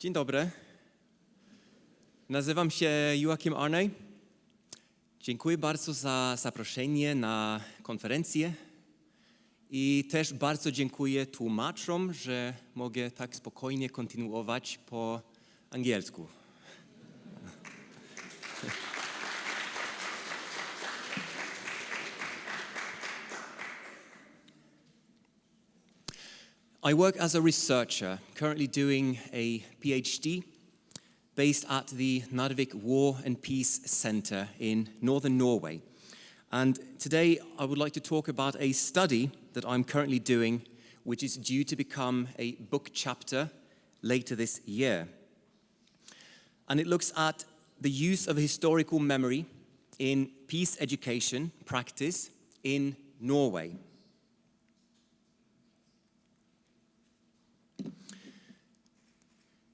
Dzień dobry. Nazywam się Joakim Arnøy. Dziękuję bardzo za zaproszenie na konferencję i też bardzo dziękuję tłumaczom, że mogę tak spokojnie kontynuować po angielsku. I work as a researcher, currently doing a PhD based at the Narwiku War and Peace Centre in northern Norway. And today I would like to talk about a study that I'm currently doing, which is due to become a book chapter later this year. And it looks at the use of historical memory in peace education practice in Norway.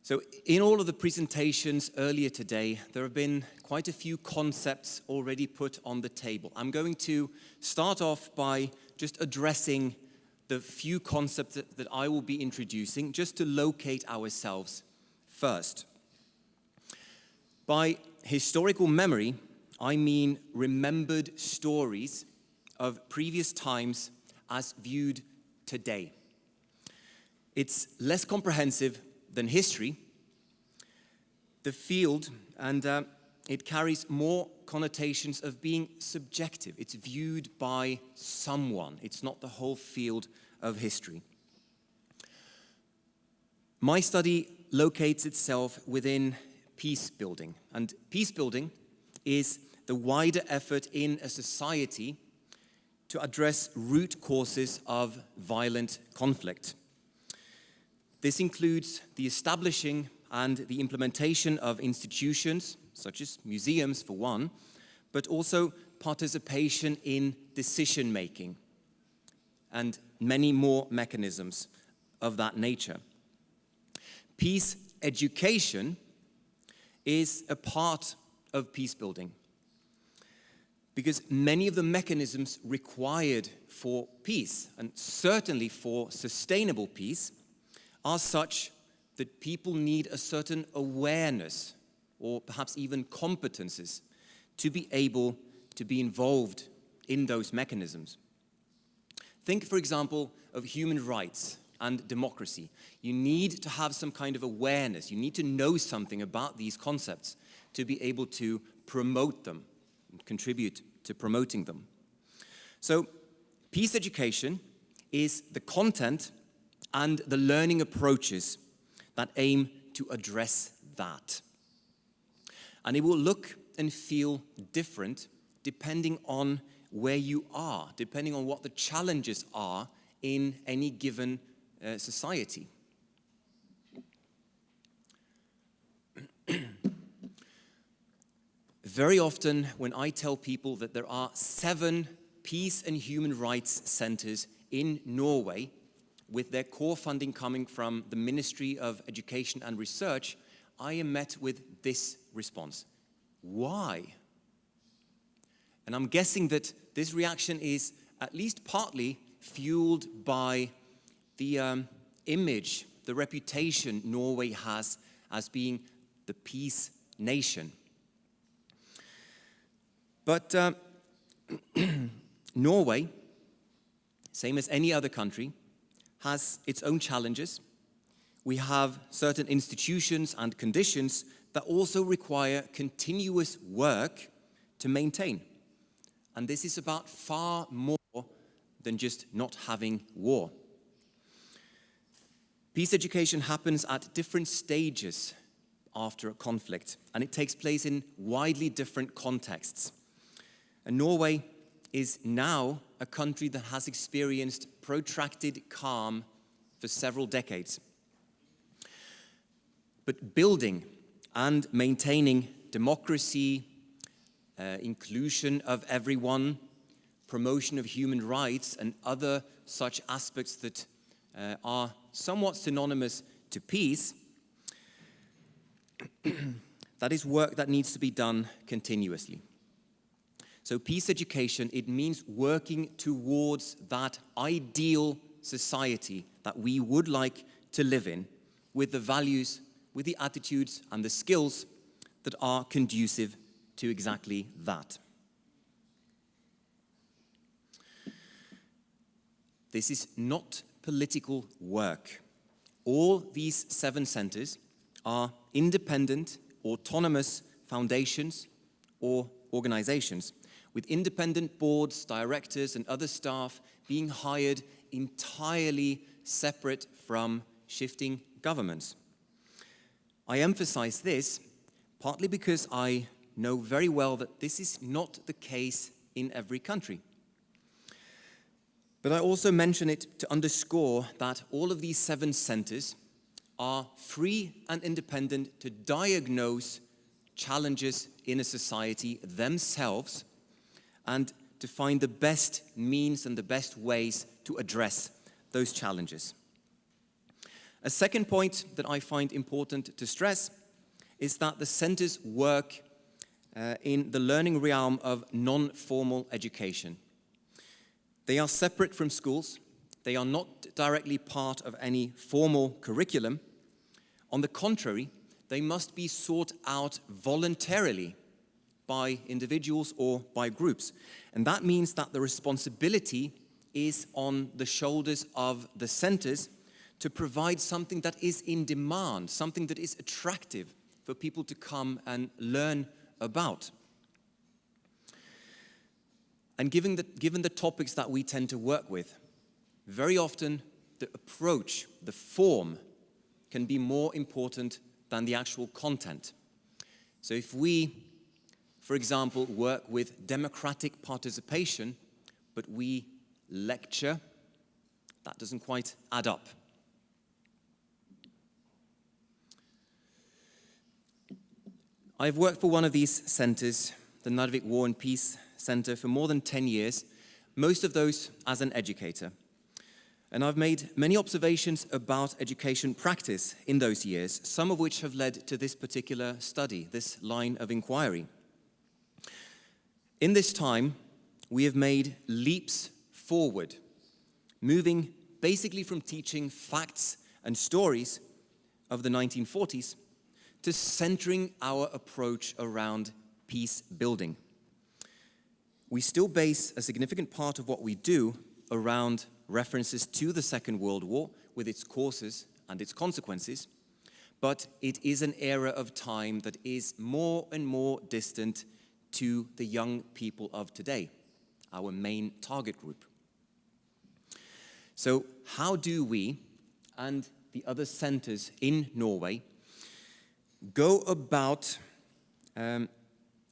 So in all of the presentations earlier today, there have been quite a few concepts already put on the table. I'm going to start off by just addressing the few concepts that I will be introducing, just to locate ourselves first. By historical memory, I mean remembered stories of previous times as viewed today. It's less comprehensive than history, the field, and it carries more connotations of being subjective. It's viewed by someone. It's not the whole field of history. My study locates itself within peace building, and peace building is the wider effort in a society to address root causes of violent conflict. This includes the establishing and the implementation of institutions, such as museums for one, but also participation in decision-making and many more mechanisms of that nature. Peace education is a part of peace building because many of the mechanisms required for peace, and certainly for sustainable peace, are such that people need a certain awareness or perhaps even competences to be able to be involved in those mechanisms. Think, for example, of human rights and democracy. You need to have some kind of awareness. You need to know something about these concepts to be able to promote them and contribute to promoting them. So, peace education is the content and the learning approaches that aim to address that. And it will look and feel different depending on where you are, depending on what the challenges are in any given society. Very often when I tell people that there are 7 peace and human rights centers in Norway, with their core funding coming from the Ministry of Education and Research, I am met with this response. Why? And I'm guessing that this reaction is at least partly fueled by the image, the reputation Norway has as being the peace nation. But Norway, same as any other country, has its own challenges. We have certain institutions and conditions that also require continuous work to maintain. And this is about far more than just not having war. Peace education happens at different stages after a conflict, and it takes place in widely different contexts. And Norway is now a country that has experienced protracted calm for several decades. But building and maintaining democracy, inclusion of everyone, promotion of human rights, and other such aspects that are somewhat synonymous to peace, that is work that needs to be done continuously. So peace education, it means working towards that ideal society that we would like to live in with the values with the attitudes and the skills that are conducive to exactly that. This is not political work. All these 7 centers are independent, autonomous foundations or organizations with independent boards, directors, and other staff being hired entirely separate from shifting governments. I emphasize this partly because I know very well that this is not the case in every country. But I also mention it to underscore that all of these 7 centers are free and independent to diagnose challenges in a society themselves and to find the best means and the best ways to address those challenges. A second point that I find important to stress is that the centers work in the learning realm of non-formal education. They are separate from schools. They are not directly part of any formal curriculum. On the contrary, they must be sought out voluntarily by individuals or by groups. And that means that the responsibility is on the shoulders of the centers to provide something that is in demand, something that is attractive for people to come and learn about. And given the topics that we tend to work with, very often the approach, the form, can be more important than the actual content. So if we, for example, work with democratic participation, but we lecture, that doesn't quite add up. I've worked for one of these centers, the Narvik War and Peace Center, for more than 10 years, most of those as an educator. And I've made many observations about education practice in those years, some of which have led to this particular study, this line of inquiry. In this time, we have made leaps forward, moving basically from teaching facts and stories of the 1940s to centering our approach around peace building. We still base a significant part of what we do around references to the Second World War with its causes and its consequences, but it is an era of time that is more and more distant to the young people of today, our main target group. So how do we and the other centers in Norway go about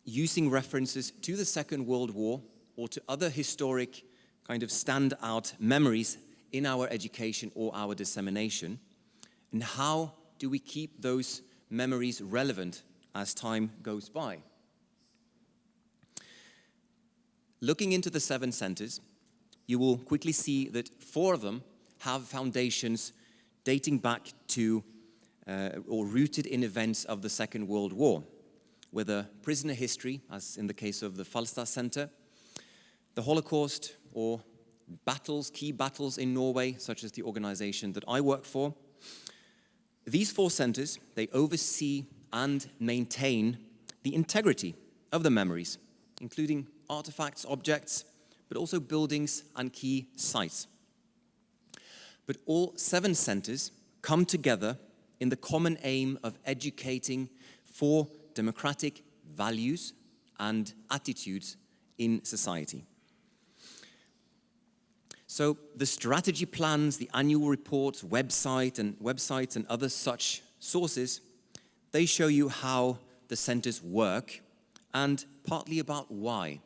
using references to the Second World War or to other historic kind of standout memories in our education or our dissemination? And how do we keep those memories relevant as time goes by? Looking into the 7 centers, you will quickly see that 4 of them have foundations dating back to or rooted in events of the Second World War, whether prisoner history, as in the case of the Falstad Center, the Holocaust, or battles, key battles in Norway, such as the organization that I work for. These 4 centers, they oversee and maintain the integrity of the memories, including artifacts, objects, but also buildings and key sites. But all 7 centers come together in the common aim of educating for democratic values and attitudes in society. So the strategy plans, the annual reports, websites and other such sources, they show you how the centers work and partly about why.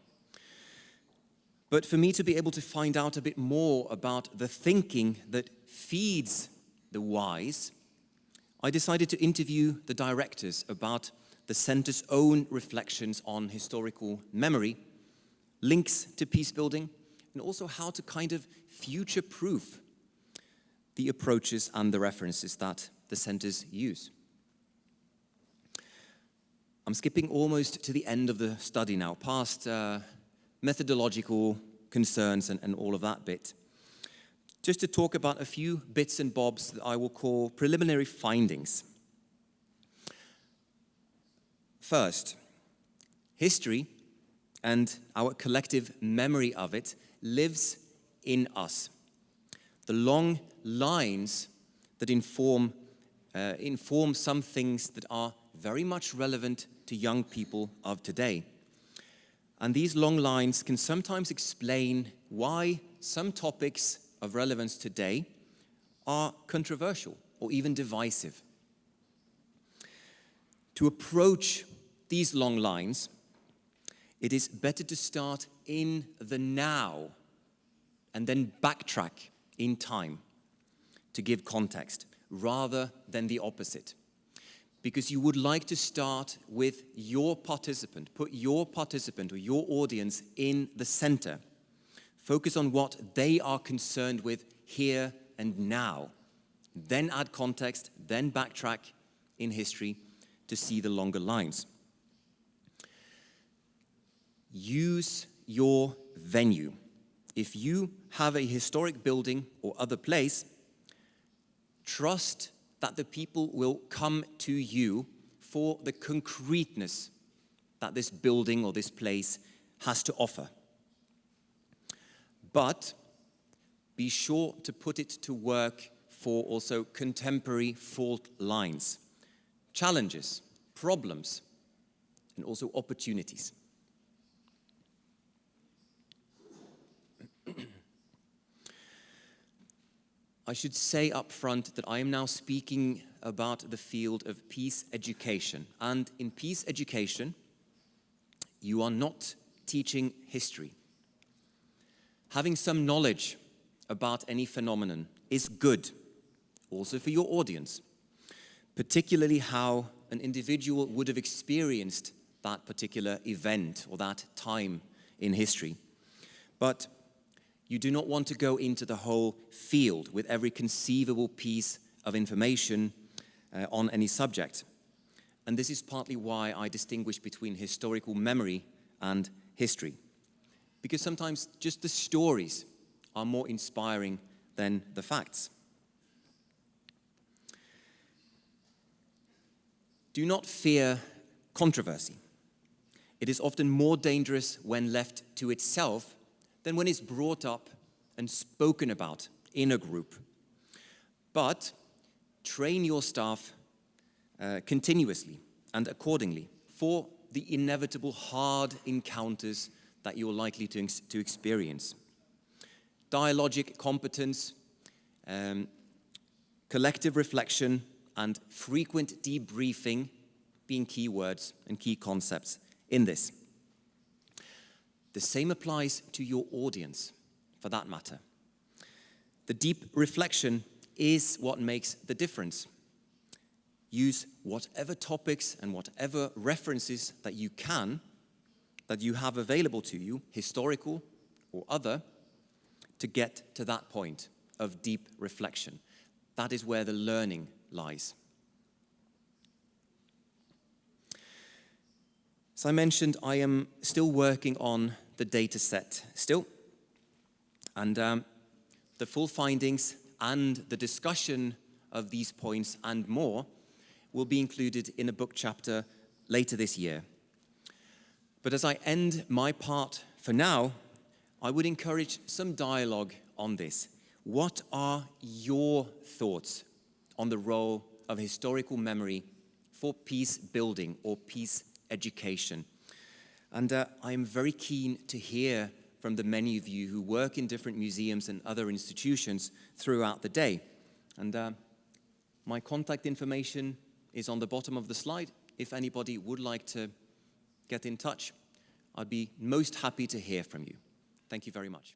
But for me to be able to find out a bit more about the thinking that feeds the whys, I decided to interview the directors about the center's own reflections on historical memory, links to peace building, and also how to kind of future-proof the approaches and the references that the centers use. I'm skipping almost to the end of the study now, past methodological concerns and all of that bit. Just to talk about a few bits and bobs that I will call preliminary findings. First, history and our collective memory of it lives in us. The long lines that inform some things that are very much relevant to young people of today. And these long lines can sometimes explain why some topics of relevance today are controversial or even divisive. To approach these long lines, it is better to start in the now and then backtrack in time to give context, rather than the opposite. Because you would like to start with your participant, put your participant or your audience in the center. Focus on what they are concerned with here and now. Then add context, then backtrack in history to see the longer lines. Use your venue. If you have a historic building or other place, trust that the people will come to you for the concreteness that this building or this place has to offer. But be sure to put it to work for also contemporary fault lines, challenges, problems, and also opportunities. I should say up front that I am now speaking about the field of peace education. And in peace education, you are not teaching history. Having some knowledge about any phenomenon is good, also for your audience, particularly how an individual would have experienced that particular event or that time in history. But you do not want to go into the whole field with every conceivable piece of information on any subject. And this is partly why I distinguish between historical memory and history. Because sometimes just the stories are more inspiring than the facts. Do not fear controversy. It is often more dangerous when left to itself than when it's brought up and spoken about in a group. But train your staff continuously and accordingly for the inevitable hard encounters that you're likely to experience. Dialogic competence, collective reflection, and frequent debriefing being key words and key concepts in this. The same applies to your audience, for that matter. The deep reflection is what makes the difference. Use whatever topics and whatever references that you have available to you, historical or other, to get to that point of deep reflection. That is where the learning lies. As I mentioned, I am still working on the data set still. And the full findings and the discussion of these points and more will be included in a book chapter later this year. But as I end my part for now, I would encourage some dialogue on this. What are your thoughts on the role of historical memory for peace building or peace education? And I am very keen to hear from the many of you who work in different museums and other institutions throughout the day. And my contact information is on the bottom of the slide. If anybody would like to get in touch, I'd be most happy to hear from you. Thank you very much.